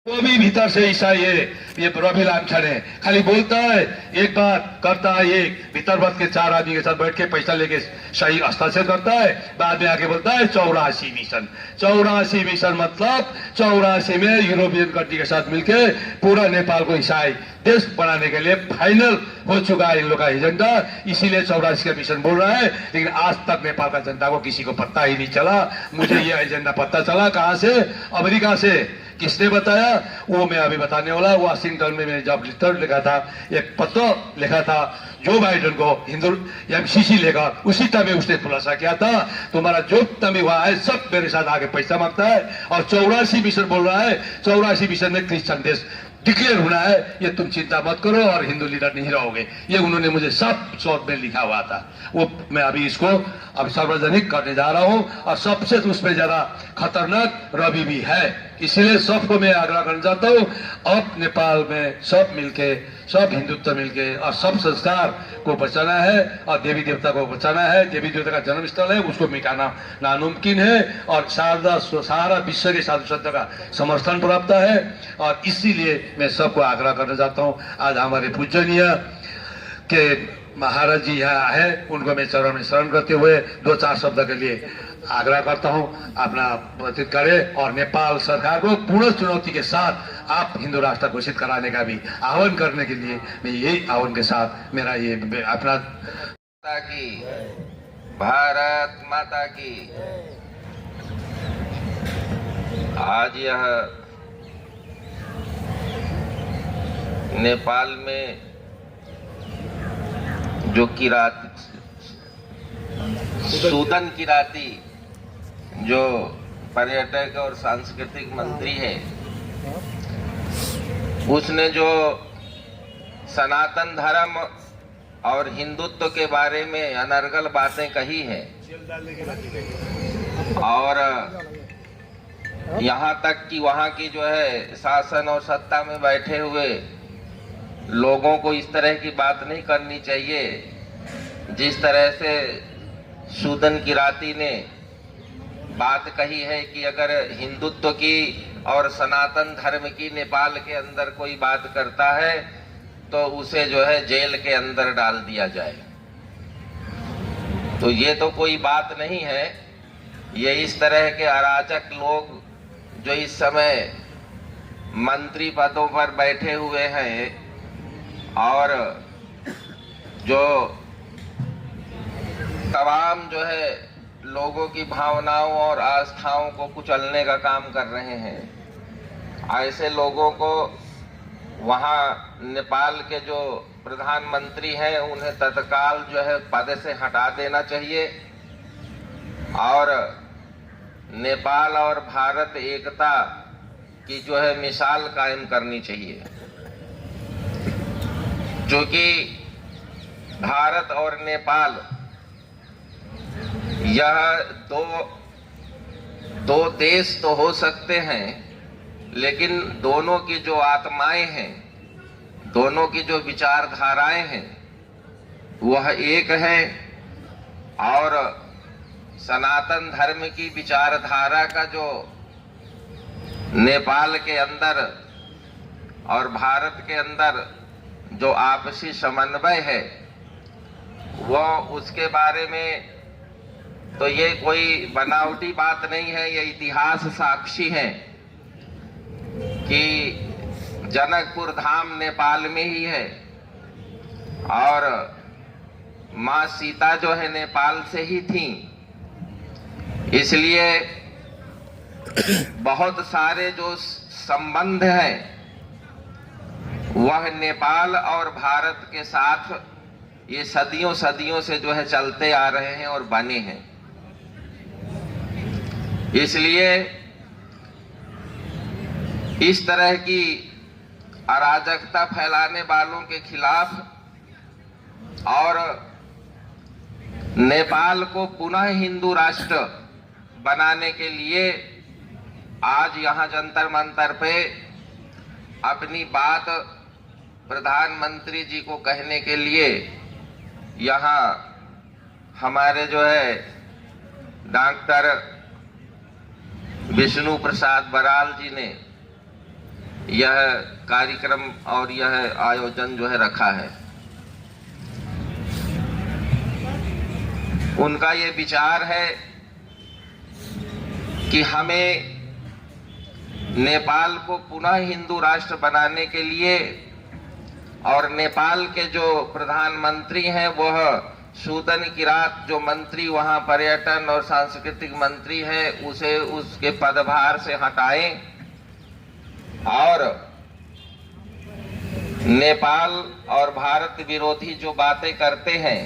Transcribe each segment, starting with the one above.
वो भी भीतर से ईसाई है। ये रवि लामछड़ है, खाली बोलता है एक बात, करता है एक, भीतर बस के 4 आदमी के साथ बैठ के पैसा लेके सही हस्ताक्षर करता है, बाद में आके बोलता है 84 मिशन। 84 मिशन मतलब 84 में यूरोपियन कंट्री के साथ मिलके पूरा नेपाल को ईसाई देश बनाने के लिए फाइनल हो चुका है इन लोग का एजेंडा। इसीलिए 84 का मिशन बोल रहा है, लेकिन आज तक नेपाल का जनता को किसी को पता ही नहीं चला। मुझे ये एजेंडा पता चला कहां से? अमेरिका से। किसने बताया वो मैं अभी बताने वाला। वाशिंगटन में मैंने जब लेटर लिखा था, एक पत्र लिखा था जो बाइडेन को हिंदू एमसीसी लेकर, उसी टाइम उसने खुलासा किया था तुम्हारा जो तमी हुआ है सब मेरे साथ आगे पैसा मांगता है, और 84 मिशन बोल रहा है। 84 मिशन में क्रिश्चियन देश डिक्लेयर होना है, ये तुम चिंता मत करो और हिंदू लीडर नहीं रहोगे। ये उन्होंने मुझे सब शॉर्ट में लिखा हुआ था। वो मैं अभी इसको अब सार्वजनिक करने जा रहा हूं, और सबसे उसमें ज्यादा खतरनाक रवि भी है। इसलिए सबको मैं आग्रह करना चाहता हूं, अब नेपाल में सब मिलके, सब हिंदुत्व मिलके और सब संस्कार को बचाना है और देवी देवता को बचाना है। देवी देवता का जन्म स्थल है, उसको मिटाना नामुमकिन है, और सारा विश्व के साधु संतों का समर्थन प्राप्त है। और इसीलिए मैं सबको आग्रह करना चाहता हूं, आज हमारे पूजनीय के महाराज जी यहाँ है, उनको मैं चरण में शरण करते हुए 2-4 शब्द के लिए आग्रह करता हूं, अपना व्यतीत करें। और नेपाल सरकार को पूर्ण चुनौती के साथ आप हिंदू राष्ट्र घोषित कराने का भी आह्वान करने के लिए मैं यही आह्वान के साथ मेरा ये अपना माता की, भारत माता की। आज यह नेपाल में जो सूदन किराती जो पर्यटक और सांस्कृतिक मंत्री है, उसने जो सनातन धर्म और हिंदुत्व के बारे में अनर्गल बातें कही है, और यहाँ तक कि वहाँ की जो है शासन और सत्ता में बैठे हुए लोगों को इस तरह की बात नहीं करनी चाहिए जिस तरह से सूदन किराती ने बात कही है कि अगर हिंदुत्व की और सनातन धर्म की नेपाल के अंदर कोई बात करता है तो उसे जो है जेल के अंदर डाल दिया जाए। तो ये तो कोई बात नहीं है। ये इस तरह के अराजक लोग जो इस समय मंत्री पदों पर बैठे हुए हैं और जो तमाम जो है लोगों की भावनाओं और आस्थाओं को कुचलने का काम कर रहे हैं, ऐसे लोगों को वहाँ नेपाल के जो प्रधानमंत्री हैं उन्हें तत्काल जो है पद से हटा देना चाहिए, और नेपाल और भारत एकता की जो है मिसाल कायम करनी चाहिए। जो कि भारत और नेपाल यह दो देश तो हो सकते हैं, लेकिन दोनों की जो आत्माएं हैं, दोनों की जो विचारधाराएं हैं वह एक है। और सनातन धर्म की विचारधारा का जो नेपाल के अंदर और भारत के अंदर जो आपसी समन्वय है, वो उसके बारे में तो ये कोई बनावटी बात नहीं है। ये इतिहास साक्षी है कि जनकपुर धाम नेपाल में ही है, और माँ सीता जो है नेपाल से ही थी। इसलिए बहुत सारे जो संबंध हैं वह नेपाल और भारत के साथ ये सदियों सदियों से जो है चलते आ रहे हैं और बने हैं। इसलिए इस तरह की अराजकता फैलाने वालों के खिलाफ और नेपाल को पुनः हिंदू राष्ट्र बनाने के लिए आज यहाँ जंतर मंतर पे अपनी बात प्रधानमंत्री जी को कहने के लिए यहाँ हमारे जो है डॉक्टर विष्णु प्रसाद बराल जी ने यह कार्यक्रम और यह आयोजन जो है रखा है। उनका ये विचार है कि हमें नेपाल को पुनः हिंदू राष्ट्र बनाने के लिए और नेपाल के जो प्रधानमंत्री हैं वह सूदन किरात जो मंत्री वहां पर्यटन और सांस्कृतिक मंत्री है उसे उसके पदभार से हटाएं और नेपाल और भारत विरोधी जो बातें करते हैं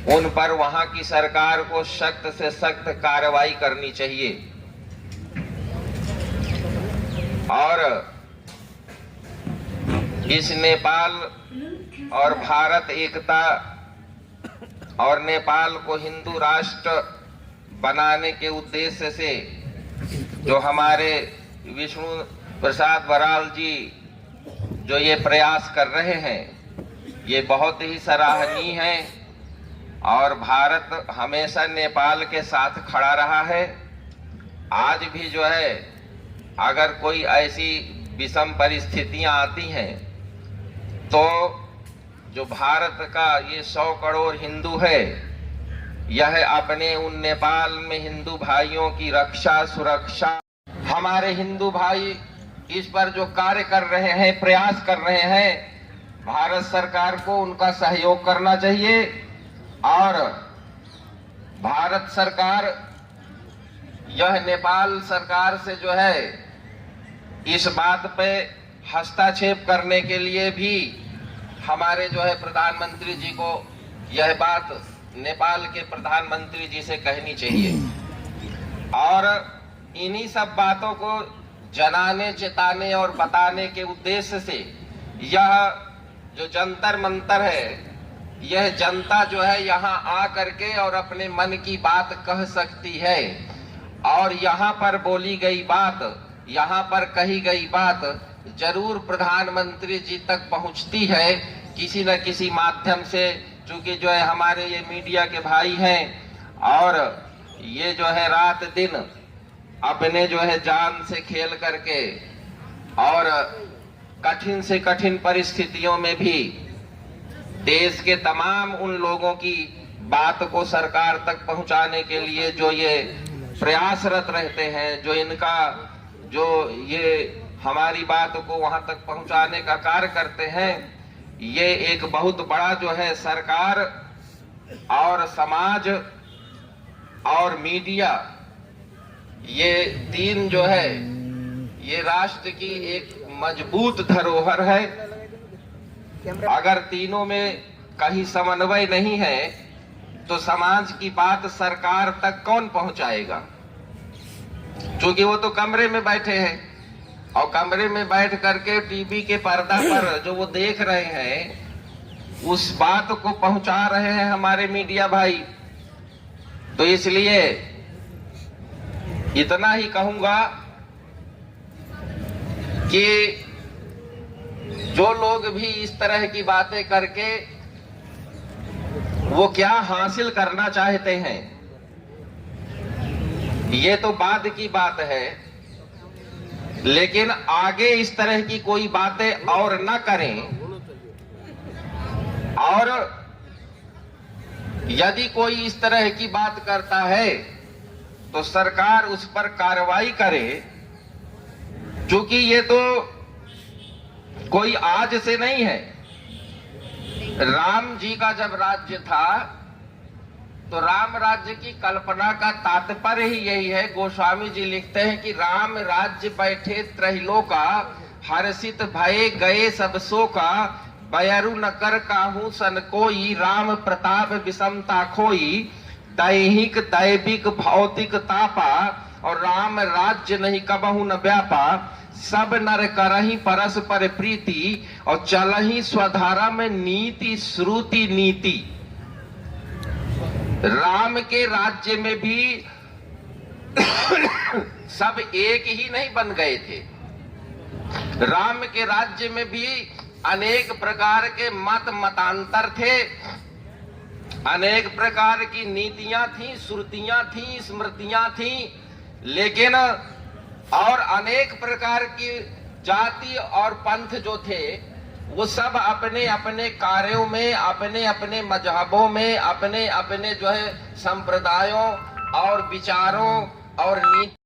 उन पर वहां की सरकार को सख्त से सख्त कार्रवाई करनी चाहिए और इस नेपाल और भारत एकता और नेपाल को हिंदू राष्ट्र बनाने के उद्देश्य से जो हमारे विष्णु प्रसाद बराल जी जो ये प्रयास कर रहे हैं ये बहुत ही सराहनीय है और भारत हमेशा नेपाल के साथ खड़ा रहा है। आज भी जो है अगर कोई ऐसी विषम परिस्थितियां आती हैं तो जो भारत का ये 100 करोड़ हिंदू है यह अपने उन नेपाल में हिंदू भाइयों की रक्षा सुरक्षा हमारे हिंदू भाई इस पर जो कार्य कर रहे हैं प्रयास कर रहे हैं भारत सरकार को उनका सहयोग करना चाहिए और भारत सरकार यह नेपाल सरकार से जो है इस बात पे हस्तक्षेप करने के लिए भी हमारे जो है प्रधानमंत्री जी को यह बात नेपाल के प्रधानमंत्री जी से कहनी चाहिए और इन्हीं सब बातों को जनाने चेताने और बताने के उद्देश्य से यह जो जंतर मंतर है यह जनता जो है यहाँ आ करके और अपने मन की बात कह सकती है और यहाँ पर बोली गई बात यहाँ पर कही गई बात जरूर प्रधानमंत्री जी तक पहुँचती है किसी न किसी माध्यम से, क्योंकि जो है हमारे ये मीडिया के भाई हैं और ये जो है रात दिन अपने जो है जान से खेल करके और कठिन से कठिन परिस्थितियों में भी देश के तमाम उन लोगों की बात को सरकार तक पहुंचाने के लिए जो ये प्रयासरत रहते हैं, जो इनका जो ये हमारी बात को वहां तक पहुंचाने का कार्य करते हैं, ये एक बहुत बड़ा जो है सरकार और समाज और मीडिया ये तीन जो है ये राष्ट्र की एक मजबूत धरोहर है। अगर तीनों में कहीं समन्वय नहीं है तो समाज की बात सरकार तक कौन पहुंचाएगा, क्योंकि वो तो कमरे में बैठे हैं और कमरे में बैठ करके टीवी के पर्दा पर जो वो देख रहे हैं उस बात को पहुंचा रहे हैं हमारे मीडिया भाई। तो इसलिए इतना ही कहूंगा कि जो लोग भी इस तरह की बातें करके वो क्या हासिल करना चाहते हैं ये तो बाद की बात है, लेकिन आगे इस तरह की कोई बातें और न करें और यदि कोई इस तरह की बात करता है तो सरकार उस पर कार्रवाई करे, क्योंकि ये तो कोई आज से नहीं है। राम जी का जब राज्य था तो राम राज्य की कल्पना का तात्पर्य ही यही है। गोस्वामी जी लिखते हैं कि राम राज्य बैठे त्रैलोका हर्षित भये गए सब शोका बयरु न कर काहू सन कोई राम प्रताप विषमता खोई दैहिक दैविक भौतिक तापा और राम राज्य नहीं कबहू न व्यापा सब नर करही परस्पर प्रीति और चलही स्वधारा में नीति श्रुति नीति। राम के राज्य में भी सब एक ही नहीं बन गए थे। राम के राज्य में भी अनेक प्रकार के मत मतांतर थे, अनेक प्रकार की नीतियां थी, श्रुतियां थी, स्मृतियां थी, लेकिन और अनेक प्रकार की जाति और पंथ जो थे वो सब अपने अपने कार्यों में, अपने अपने मजहबों में, अपने अपने जो है संप्रदायों और विचारों और नीति